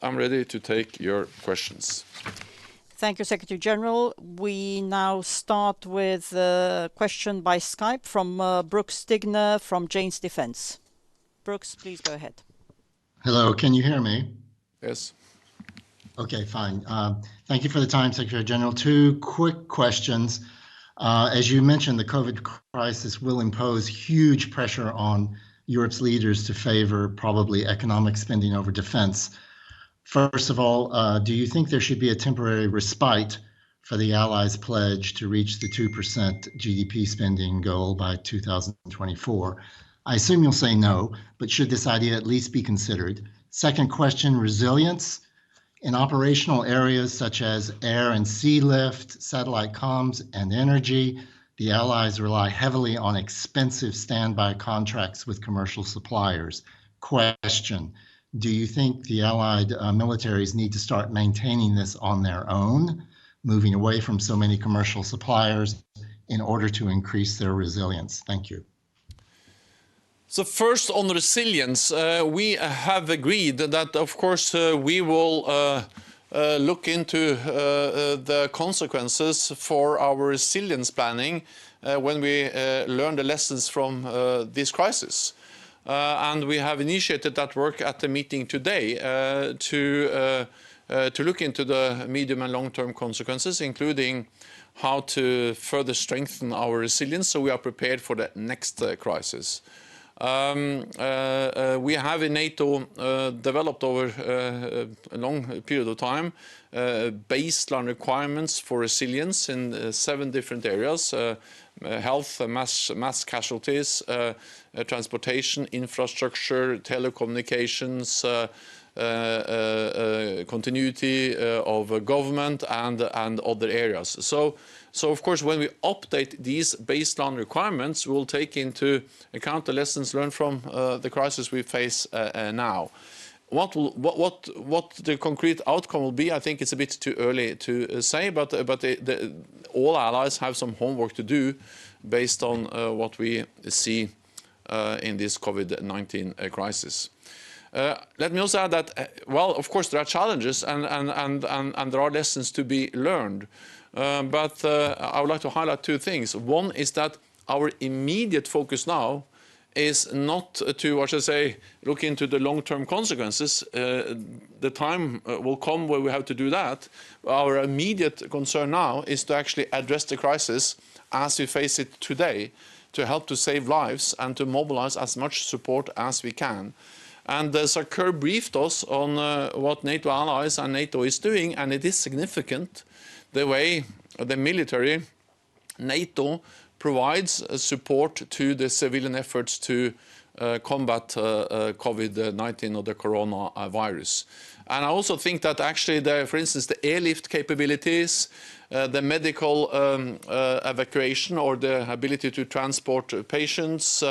I'm ready to take your questions. Thank you, Secretary General. We now start with a question by Skype from Brooks Stigner from Jane's Defense. Brooks, please go ahead. Hello, can you hear me? Yes. Okay, fine. Thank you for the time, Secretary General. Two quick questions. As you mentioned, the COVID crisis will impose huge pressure on Europe's leaders to favor probably economic spending over defense. First of all, do you think there should be a temporary respite for the Allies' pledge to reach the 2% GDP spending goal by 2024? I assume you'll say no, but should this idea at least be considered? Second question, resilience. In operational areas such as air and sea lift, satellite comms, and energy, the Allies rely heavily on expensive standby contracts with commercial suppliers. Question, do you think the Allied militaries need to start maintaining this on their own, moving away from so many commercial suppliers in order to increase their resilience? Thank you. So first on resilience, we have agreed that, of course, we will look into the consequences for our resilience planning when we learn the lessons from this crisis. And we have initiated that work at the meeting today to look into the medium and long-term consequences, including how to further strengthen our resilience so we are prepared for the next crisis. We have in NATO developed over a long period of time baseline requirements for resilience in 7 different areas: health, mass casualties, transportation, infrastructure, telecommunications, continuity of government, and other areas. So of course, when we update these baseline requirements, we'll take into account the lessons learned from the crisis we face now. What the concrete outcome will be, I think it's a bit too early to say, but all allies have some homework to do based on what we see in this COVID-19 crisis. Let me also add that, well, of course, there are challenges and there are lessons to be learned. But I would like to highlight 2 things. One is that our immediate focus now is not to, what should I say, look into the long-term consequences. The time will come where we have to do that. Our immediate concern now is to actually address the crisis as we face it today, to help to save lives and to mobilize as much support as we can. And Sir Kerr briefed us on what NATO allies and NATO is doing, and it is significant the way the military, NATO, provides support to the civilian efforts to combat COVID-19 or the coronavirus. And I also think that actually, for instance, the airlift capabilities, the medical evacuation or the ability to transport patients,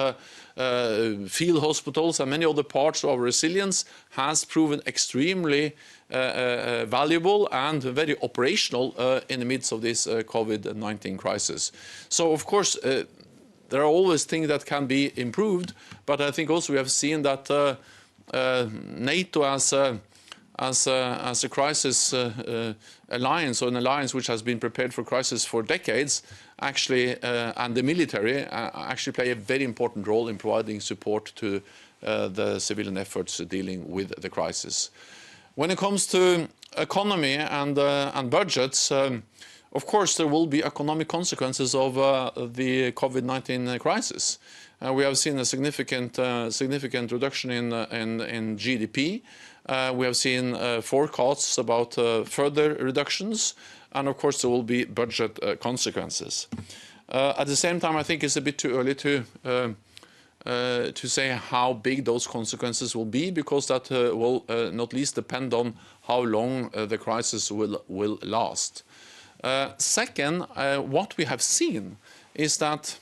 field hospitals and many other parts of our resilience has proven extremely valuable and very operational in the midst of this COVID-19 crisis. So, of course, there are always things that can be improved, but I think also we have seen that NATO as a crisis alliance, or an alliance which has been prepared for crisis for decades, actually, and the military actually play a very important role in providing support to the civilian efforts dealing with the crisis. When it comes to economy and budgets, of course, there will be economic consequences of the COVID-19 crisis. We have seen a significant reduction in GDP. We have seen forecasts about further reductions, and of course there will be budget consequences. At the same time, I think it's a bit too early to say how big those consequences will be, because that will not least depend on how long the crisis will last. Second, what we have seen is that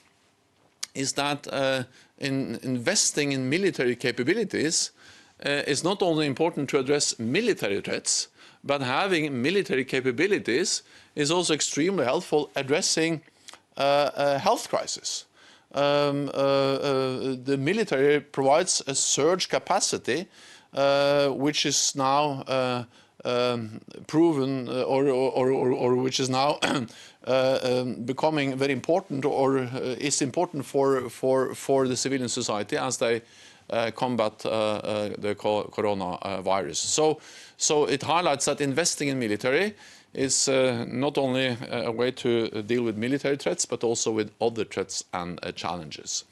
in investing in military capabilities is not only important to address military threats, but having military capabilities is also extremely helpful addressing health crisis. The military provides a surge capacity which is now proven or which is now becoming very important or is important for the civilian society as they combat the coronavirus. So it highlights that investing in military is not only a way to deal with military threats, but also with other threats and challenges.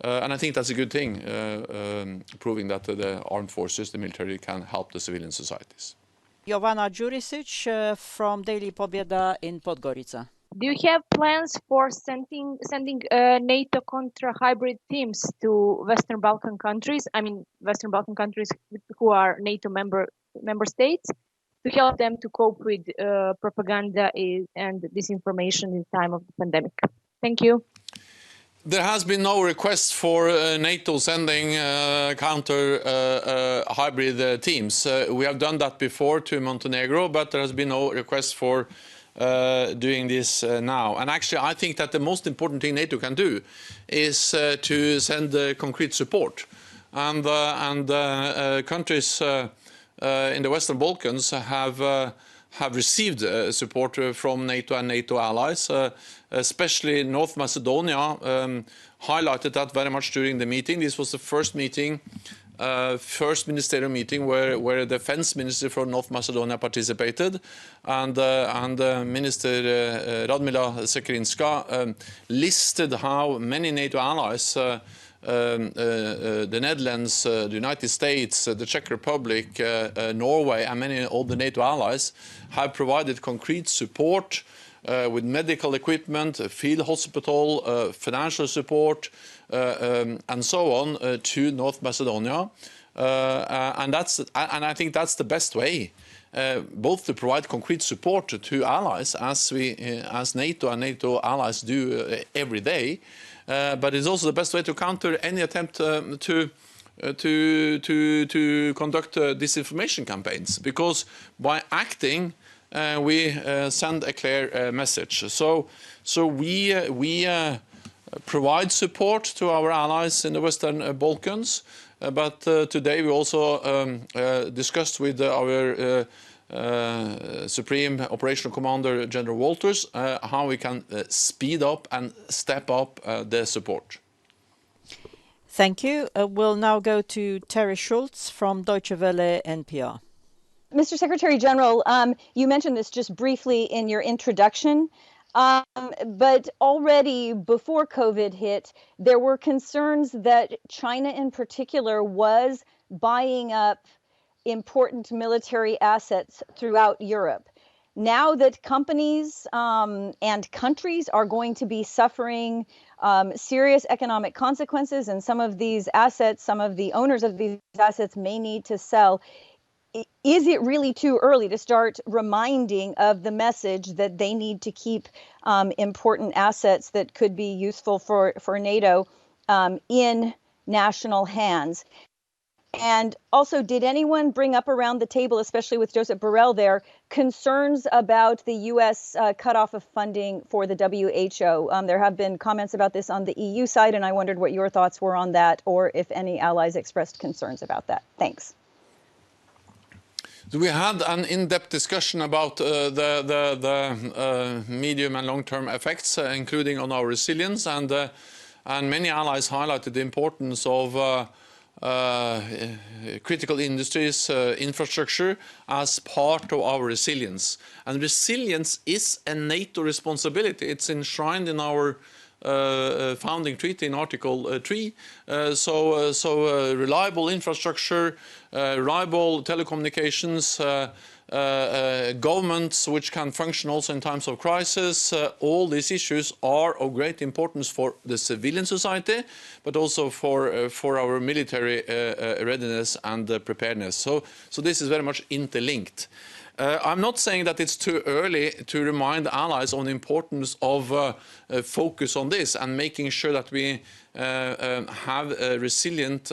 And I think that's a good thing, proving that the armed forces, the military, can help the civilian societies. Jovana Jurisic from Daily Pobieda in Podgorica. Do you have plans for sending NATO contra hybrid teams to Western Balkan countries? I mean, Western Balkan countries who are NATO member states, to help them to cope with propaganda and disinformation in time of the pandemic? Thank you. There has been no request for NATO sending counter hybrid teams. We have done that before to Montenegro, but there has been no request for doing this now. And actually, I think that the most important thing NATO can do is to send concrete support. And countries in the Western Balkans have received support from NATO and NATO allies, especially North Macedonia highlighted that very much during the meeting. This was the first meeting, first ministerial meeting where a defense minister from North Macedonia participated, and Minister Radmila Sekerinska listed how many NATO allies, the Netherlands, the United States, the Czech Republic, Norway, and many other NATO allies have provided concrete support with medical equipment, field hospital, financial support, and so on to North Macedonia, and I think that's the best way, both to provide concrete support to allies as NATO and NATO allies do every day, but it's also the best way to counter any attempt to conduct disinformation campaigns, because by acting we send a clear message. So we provide support to our allies in the Western Balkans, but today we also discussed with our Supreme Operational Commander General Walters how we can speed up and step up the support. Thank you. We'll now go to Terry Schultz from Deutsche Welle NPR. Mr. Secretary General, you mentioned this just briefly in your introduction, but already before COVID hit, there were concerns that China in particular was buying up important military assets throughout Europe. Now that companies and countries are going to be suffering serious economic consequences, and some of these assets, some of the owners of these assets may need to sell, is it really too early to start reminding of the message that they need to keep important assets that could be useful for NATO in national hands? And also, did anyone bring up around the table, especially with Joseph Borrell there, concerns about the U.S. cutoff of funding for the WHO? There have been comments about this on the EU side, and I wondered what your thoughts were on that, or if any allies expressed concerns about that. Thanks. We had an in-depth discussion about the medium and long-term effects, including on our resilience, and many allies highlighted the importance of critical industries, infrastructure as part of our resilience. And resilience is a NATO responsibility. It's enshrined in our founding treaty in Article 3. So reliable infrastructure, reliable telecommunications, governments which can function also in times of crisis, all these issues are of great importance for the civilian society, but also for our military readiness and preparedness. So this is very much interlinked. I'm not saying that it's too early to remind allies on the importance of focus on this and making sure that we have a resilient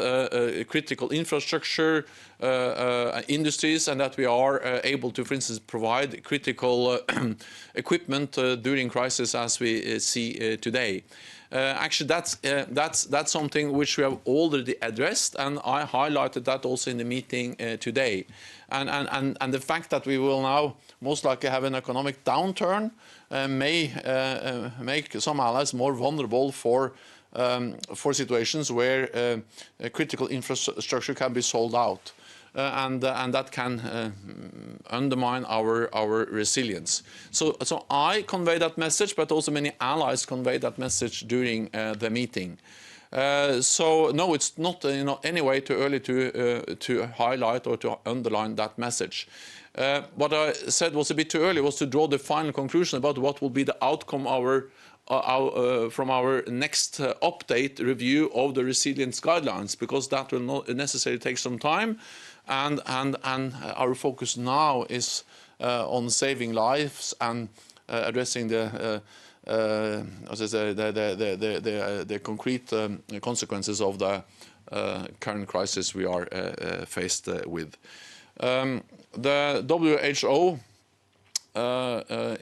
critical infrastructure, industries, and that we are able to, for instance, provide critical equipment during crisis as we see today. actually that's something which we have already addressed, and I highlighted that also in the meeting today. And the fact that we will now most likely have an economic downturn may make some allies more vulnerable for situations where critical infrastructure can be sold out. And that can undermine our resilience. So I convey that message, but also many allies convey that message during the meeting. So no, it's not any way too early to highlight or to underline that message. What I said was a bit too early was to draw the final conclusion about what will be the outcome from our next update review of the resilience guidelines, because that will not necessarily take some time. And our focus now is on saving lives and addressing the concrete consequences of the current crisis we are faced with. The WHO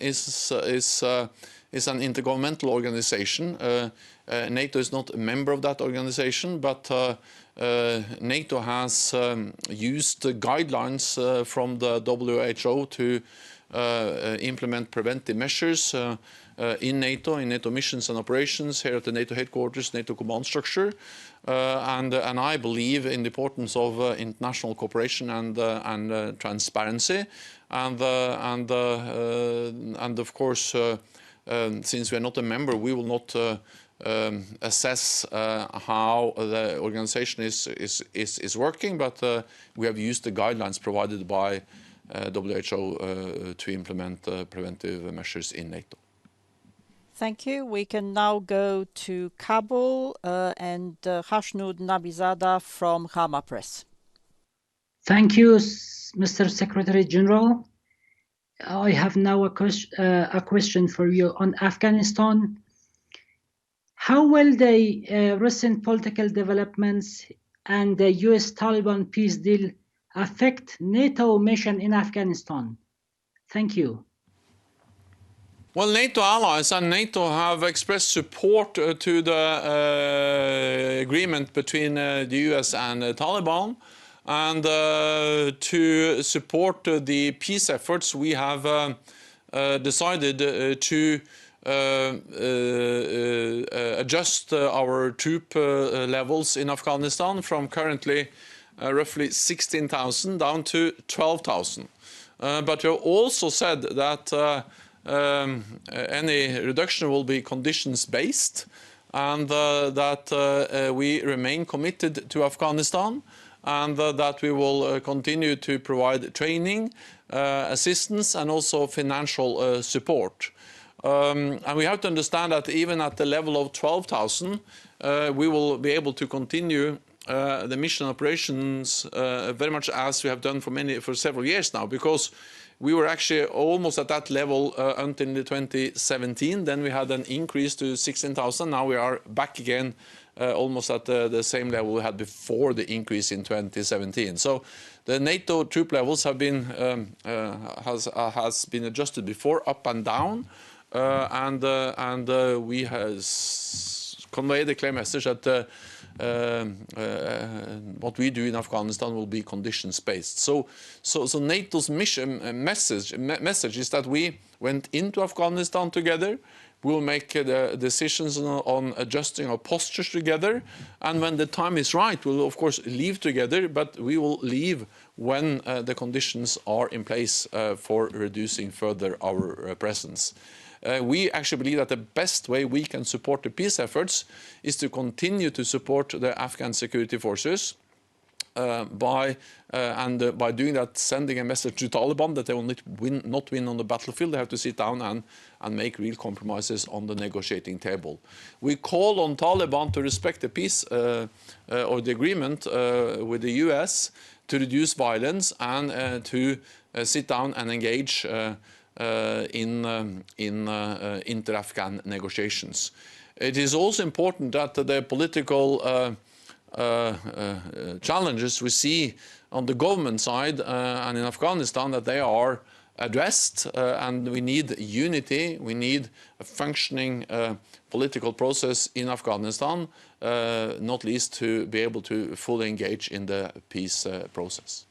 is an intergovernmental organization. NATO is not a member of that organization, but NATO has used the guidelines from the WHO to implement preventive measures in NATO missions and operations here at the NATO headquarters, NATO command structure, and I believe in the importance of international cooperation and transparency, and of course, since we are not a member, we will not assess how the organization is working, but we have used the guidelines provided by WHO to implement preventive measures in NATO. Thank you. We can now go to Kabul and Hashnud Nabizada from Hama Press. Thank you, Mr. Secretary General. I have now a question for you on Afghanistan. How will the recent political developments and the US Taliban peace deal affect NATO mission in Afghanistan? Thank you. Well, NATO allies and NATO have expressed support to the agreement between the US and the Taliban. And to support the peace efforts, we have decided to adjust our troop levels in Afghanistan from currently roughly 16,000 down to 12,000. But we have also said that any reduction will be conditions-based, and that we remain committed to Afghanistan, and that we will continue to provide training, assistance, and also financial support. And we have to understand that even at the level of 12,000, we will be able to continue the mission operations very much as we have done for several years now, because we were actually almost at that level until 2017. Then we had an increase to 16,000. Now we are back again almost at the same level we had before the increase in 2017. So the NATO troop levels have been has been adjusted before, up and down, and we has conveyed the clear message that what we do in Afghanistan will be conditions-based. So NATO's message is that we went into Afghanistan together. We will make the decisions on adjusting our postures together, and when the time is right, we will of course leave together. But we will leave when the conditions are in place for reducing further our presence. We actually believe that the best way we can support the peace efforts is to continue to support the Afghan security forces by doing that, sending a message to Taliban that they will not win on the battlefield. They have to sit down and make real compromises on the negotiating table. We call on Taliban to respect the peace or the agreement with the US, to reduce violence, and to sit down and engage in inter-Afghan negotiations. It is also important that the political challenges we see on the government side and in Afghanistan, that they are addressed, and we need unity. We need a functioning political process in Afghanistan, not least to be able to fully engage in the peace process.